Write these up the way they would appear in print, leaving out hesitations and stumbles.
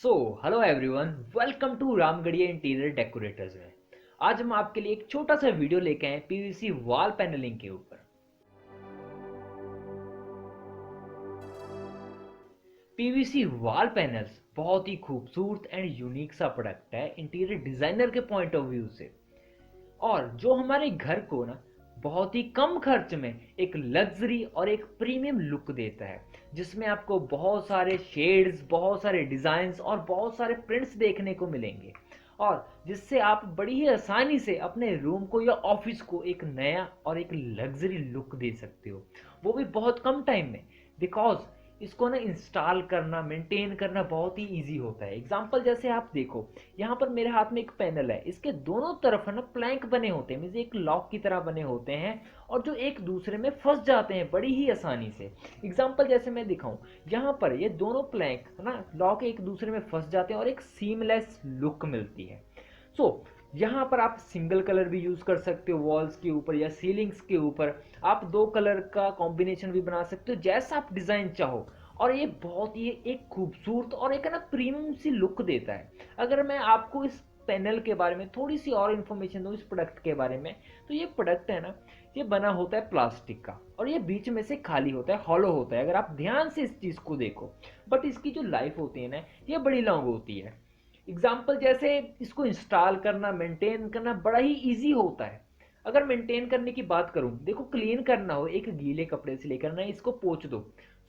So hello everyone, welcome to Ramgarhia Interior Decorators में। आज हम आपके लिए एक छोटा सा वीडियो लेके आए पीवीसी वॉल पैनलिंग के ऊपर। पीवीसी वॉल पैनल्स बहुत ही खूबसूरत एंड यूनिक सा प्रोडक्ट है इंटीरियर डिजाइनर के पॉइंट ऑफ व्यू से, और जो हमारे घर को ना बहुत ही कम खर्च में एक लग्जरी और एक प्रीमियम लुक देता है, जिसमें आपको बहुत सारे शेड्स, बहुत सारे डिजाइन्स और बहुत सारे प्रिंट्स देखने को मिलेंगे, और जिससे आप बड़ी ही आसानी से अपने रूम को या ऑफिस को एक नया और एक लग्जरी लुक दे सकते हो, वो भी बहुत कम टाइम में। बिकॉज इसको ना इंस्टॉल करना, मेंटेन करना बहुत ही इजी होता है। एग्जांपल जैसे आप देखो, यहाँ पर मेरे हाथ में एक पैनल है, इसके दोनों तरफ है ना प्लैंक बने होते हैं, मीन्स एक लॉक की तरह बने होते हैं, और जो एक दूसरे में फंस जाते हैं बड़ी ही आसानी से। एग्जांपल जैसे मैं दिखाऊं, यहाँ पर ये दोनों प्लैंक है ना लॉक एक दूसरे में फंस जाते हैं और एक सीमलेस लुक मिलती है। सो यहाँ पर आप सिंगल कलर भी यूज कर सकते हो वॉल्स के ऊपर या सीलिंग्स के ऊपर, आप दो कलर का कॉम्बिनेशन भी बना सकते हो जैसा आप डिजाइन चाहो, और ये बहुत ही एक खूबसूरत और एक ना प्रीमियम सी लुक देता है। अगर मैं आपको इस पैनल के बारे में थोड़ी सी और इन्फॉर्मेशन दूँ इस प्रोडक्ट के बारे में, तो ये प्रोडक्ट है ना, ये बना होता है प्लास्टिक का, और ये बीच में से खाली होता है, हॉलो होता है, अगर आप ध्यान से इस चीज को देखो। बट इसकी जो लाइफ होती है ना, ये बड़ी लॉन्ग होती है। एग्जाम्पल जैसे इसको इंस्टॉल करना, मेंटेन करना बड़ा ही इजी होता है। अगर मेंटेन करने की बात करूं, देखो क्लीन करना हो एक गीले कपड़े से लेकर ना इसको पोंछ दो,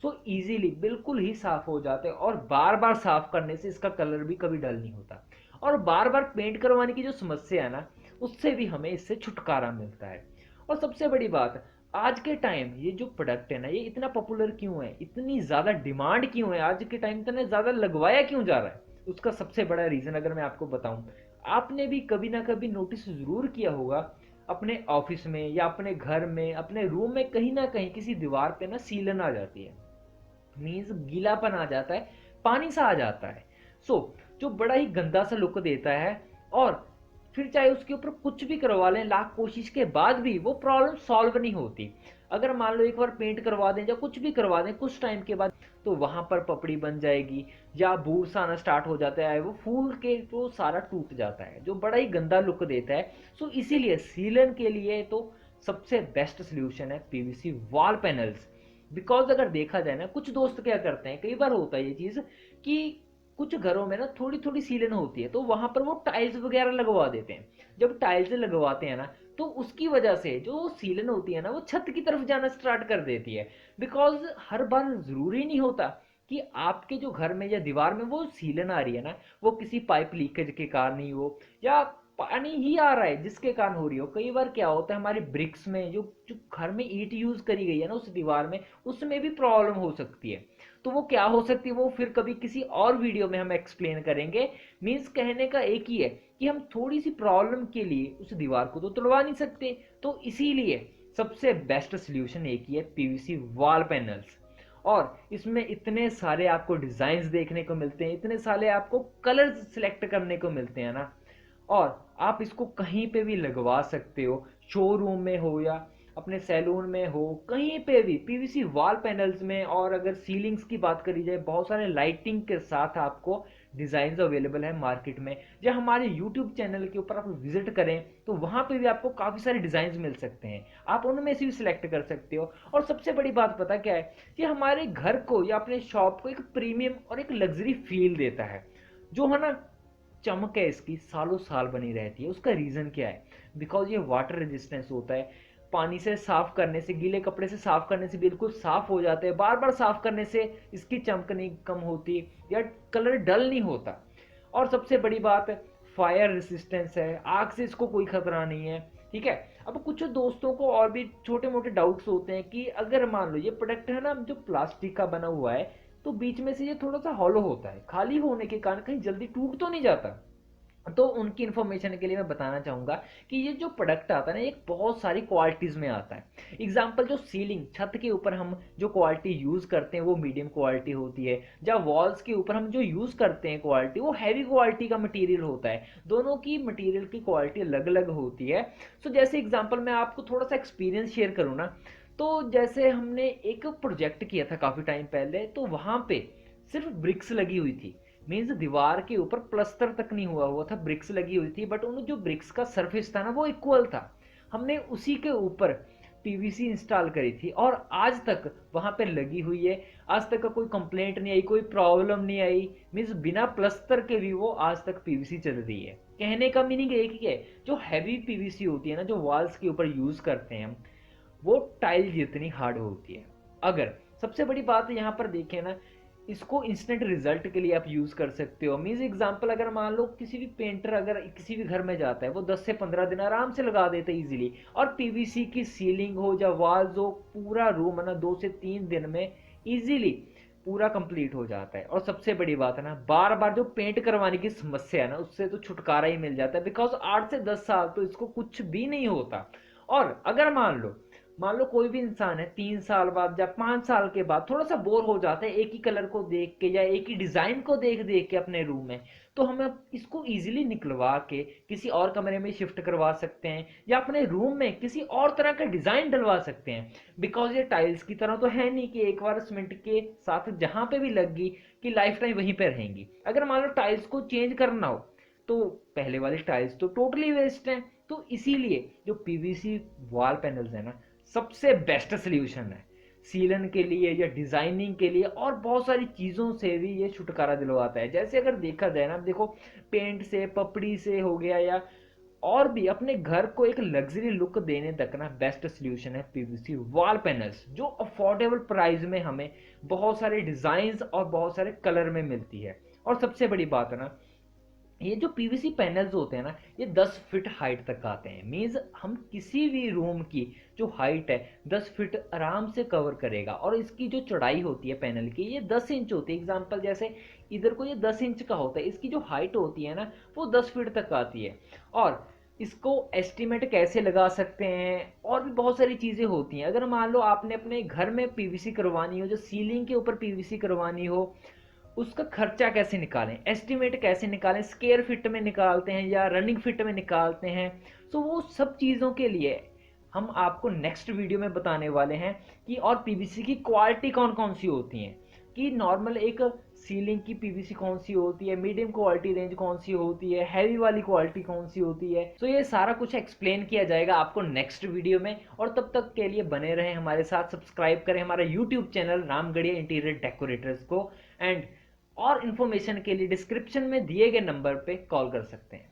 सो इजीली बिल्कुल ही साफ हो जाते हैं, और बार बार साफ करने से इसका कलर भी कभी डल नहीं होता, और बार बार पेंट करवाने की जो समस्या है ना, उससे भी हमें इससे छुटकारा मिलता है। और सबसे बड़ी बात, आज के टाइम ये जो प्रोडक्ट है ना, ये इतना पॉपुलर क्यों है, इतनी ज़्यादा डिमांड क्यों है, आज के टाइम इतना ज़्यादा लगवाया क्यों जा रहा है, उसका सबसे बड़ा रीज़न अगर मैं आपको बताऊं, आपने भी कभी ना कभी नोटिस ज़रूर किया होगा अपने ऑफिस में या अपने घर में, अपने रूम में कहीं ना कहीं किसी दीवार पे ना सीलन आ जाती है, मीन्स गीलापन आ जाता है, पानी सा आ जाता है। सो जो बड़ा ही गंदा सा लुक देता है, और फिर चाहे उसके ऊपर कुछ भी करवा लें लाख कोशिश के बाद भी वो प्रॉब्लम सॉल्व नहीं होती। अगर मान लो एक बार पेंट करवा दें या कुछ भी करवा दें कुछ टाइम के बाद, तो वहां पर पपड़ी बन जाएगी या बूर सा आना स्टार्ट हो जाता है, वो फूल के तो सारा टूट जाता है, जो बड़ा ही गंदा लुक देता है। सो इसीलिए सीलन के लिए तो सबसे बेस्ट सोल्यूशन है पीवीसी वॉल पैनल्स। बिकॉज अगर देखा जाए ना, कुछ दोस्त क्या करते हैं, कई बार होता है ये चीज कि कुछ घरों में ना थोड़ी थोड़ी सीलन होती है, तो वहां पर वो टाइल्स वगैरह लगवा देते हैं। जब टाइल्स लगवाते हैं ना, तो उसकी वजह से जो सीलन होती है ना, वो छत की तरफ जाना स्टार्ट कर देती है। बिकॉज हर बार जरूरी नहीं होता कि आपके जो घर में या दीवार में वो सीलन आ रही है ना, वो किसी पाइप लीकेज के कारण ही हो, या पानी ही आ रहा है जिसके कारण हो रही हो। कई बार क्या होता है, हमारे ब्रिक्स में जो जो घर में ईंट यूज करी गई है ना उस दीवार में, उसमें भी प्रॉब्लम हो सकती है। तो वो क्या हो सकती है, वो फिर कभी किसी और वीडियो में हम एक्सप्लेन करेंगे। मीन्स कहने का एक ही है कि हम थोड़ी सी प्रॉब्लम के लिए उस दीवार को तो तोड़वा नहीं सकते, तो इसीलिए सबसे बेस्ट सोल्यूशन एक ही है, पीवीसी वॉल पैनल्स। और इसमें इतने सारे आपको डिजाइन देखने को मिलते हैं, इतने सारे आपको कलर्स सिलेक्ट करने को मिलते हैं ना, और आप इसको कहीं पे भी लगवा सकते हो, शोरूम में हो या अपने सैलून में हो, कहीं पे भी पीवीसी वॉल पैनल्स में। और अगर सीलिंग्स की बात करी जाए, बहुत सारे लाइटिंग के साथ आपको डिजाइन अवेलेबल है मार्केट में, या हमारे यूट्यूब चैनल के ऊपर आप विजिट करें तो वहां पे भी आपको काफी सारे डिजाइन मिल सकते हैं, आप उनमें से भी सिलेक्ट कर सकते हो। और सबसे बड़ी बात पता क्या है, ये हमारे घर को या अपने शॉप को एक प्रीमियम और एक लग्जरी फील देता है, जो है ना चमक है इसकी सालों साल बनी रहती है। उसका रीज़न क्या है, बिकॉज ये वाटर रेजिस्टेंस होता है, पानी से साफ करने से, गीले कपड़े से साफ करने से बिल्कुल साफ हो जाते हैं, बार बार साफ करने से इसकी चमक नहीं कम होती या कलर डल नहीं होता। और सबसे बड़ी बात है, फायर रेसिस्टेंस है, आग से इसको कोई खतरा नहीं है। ठीक है, अब कुछ दोस्तों को और भी छोटे मोटे डाउट्स होते हैं कि अगर मान लो ये प्रोडक्ट है ना जो प्लास्टिक का बना हुआ है, तो बीच में से ये थोड़ा सा हॉलो होता है, खाली होने के कारण कहीं जल्दी टूट तो नहीं जाता। तो उनकी इन्फॉर्मेशन के लिए मैं बताना चाहूंगा कि ये जो प्रोडक्ट आता है ना, एक बहुत सारी क्वालिटीज में आता है। एग्जांपल जो सीलिंग छत के ऊपर हम जो क्वालिटी यूज करते हैं वो मीडियम क्वालिटी होती है, जब वॉल्स के ऊपर हम जो यूज करते हैं क्वालिटी वो हैवी क्वालिटी का मटेरियल होता है। दोनों की मटेरियल की क्वालिटी अलग अलग होती है। सो जैसे एग्जाम्पल मैं आपको थोड़ा सा एक्सपीरियंस शेयर करूँ ना, तो जैसे हमने एक प्रोजेक्ट किया था काफी टाइम पहले, तो वहां पे सिर्फ ब्रिक्स लगी हुई थी, मीन्स दीवार के ऊपर प्लस्तर तक नहीं हुआ हुआ था, ब्रिक्स लगी हुई थी, बट उन जो ब्रिक्स का सरफेस था ना वो इक्वल था। हमने उसी के ऊपर पीवीसी इंस्टॉल करी थी और आज तक वहां पे लगी हुई है। आज तक का कोई कंप्लेंट नहीं आई, कोई प्रॉब्लम नहीं आई। मीन्स बिना प्लस्तर के भी वो आज तक पीवीसी चल रही है। कहने का मीनिंग एक ही है, जो हैवी पीवीसी होती है ना, जो वॉल्स के ऊपर यूज करते हैं हम, वो टाइल जितनी हार्ड होती है। अगर सबसे बड़ी बात यहाँ पर देखें ना, इसको इंस्टेंट रिजल्ट के लिए आप यूज कर सकते हो। मीन्स एग्जांपल, अगर मान लो किसी भी पेंटर अगर किसी भी घर में जाता है, वो 10 से 15 दिन आराम से लगा देते हैं इजीली। और पीवीसी की सीलिंग हो या वॉल्स हो, पूरा रूम है ना 2 से 3 दिन में इजीली पूरा कंप्लीट हो जाता है। और सबसे बड़ी बात है ना, बार बार जो पेंट करवाने की समस्या है ना, उससे तो छुटकारा ही मिल जाता है। बिकॉज 8 से 10 साल तो इसको कुछ भी नहीं होता। और अगर मान लो कोई भी इंसान है 3 साल बाद या 5 साल के बाद थोड़ा सा बोर हो जाता है एक ही कलर को देख के या एक ही डिजाइन को देख देख के अपने रूम में, तो हम इसको इजीली निकलवा के किसी और कमरे में शिफ्ट करवा सकते हैं या अपने रूम में किसी और तरह का डिजाइन डलवा सकते हैं। बिकॉज ये टाइल्स की तरह तो है नहीं कि एक बार सीमेंट के साथ जहां पे भी लग गई कि लाइफ टाइम वहीं पे रहेंगी। अगर मान लो टाइल्स को चेंज करना हो तो पहले वाली टाइल्स तो टोटली वेस्ट है। तो इसीलिए जो पीवीसी वॉल पैनल्स है ना, सबसे बेस्ट सोल्यूशन है सीलन के लिए या डिजाइनिंग के लिए, और बहुत सारी चीजों से भी ये छुटकारा दिलवाता है। जैसे अगर देखा जाए ना, देखो पेंट से, पपड़ी से हो गया, या और भी अपने घर को एक लग्जरी लुक देने तक ना बेस्ट सोल्यूशन है पीवीसी वॉल पैनल्स, जो अफोर्डेबल प्राइस में हमें बहुत सारे डिजाइन और बहुत सारे कलर में मिलती है। और सबसे बड़ी बात है ना, ये जो पीवीसी पैनल्स होते हैं ना, ये 10 फीट हाइट तक आते हैं। मींस हम किसी भी रूम की जो हाइट है 10 फीट आराम से कवर करेगा। और इसकी जो चौड़ाई होती है पैनल की, ये 10 इंच होती है। एग्जांपल जैसे इधर को ये 10 इंच का होता है, इसकी जो हाइट होती है ना वो 10 फीट तक आती है। और इसको एस्टिमेट कैसे लगा सकते हैं, और भी बहुत सारी चीज़ें होती हैं। अगर मान लो आपने अपने घर में पीवीसी करवानी हो, जो सीलिंग के ऊपर पीवीसी करवानी हो, उसका खर्चा कैसे निकालें, एस्टिमेट कैसे निकालें, स्क्वायर फिट में निकालते हैं या रनिंग फिट में निकालते हैं। तो वो सब चीज़ों के लिए हम आपको नेक्स्ट वीडियो में बताने वाले हैं कि और पीवीसी की क्वालिटी कौन कौन सी होती हैं, कि नॉर्मल एक सीलिंग की पीवीसी कौन सी होती है, मीडियम क्वालिटी रेंज कौन सी होती है, हैवी वाली क्वालिटी कौन सी होती है। तो ये सारा कुछ एक्सप्लेन किया जाएगा आपको नेक्स्ट वीडियो में। और तब तक के लिए बने रहें हमारे साथ, सब्सक्राइब करें हमारा YouTube channel Ramgarhia Interior decorators को। एंड और इन्फॉर्मेशन के लिए डिस्क्रिप्शन में दिए गए नंबर पे कॉल कर सकते हैं।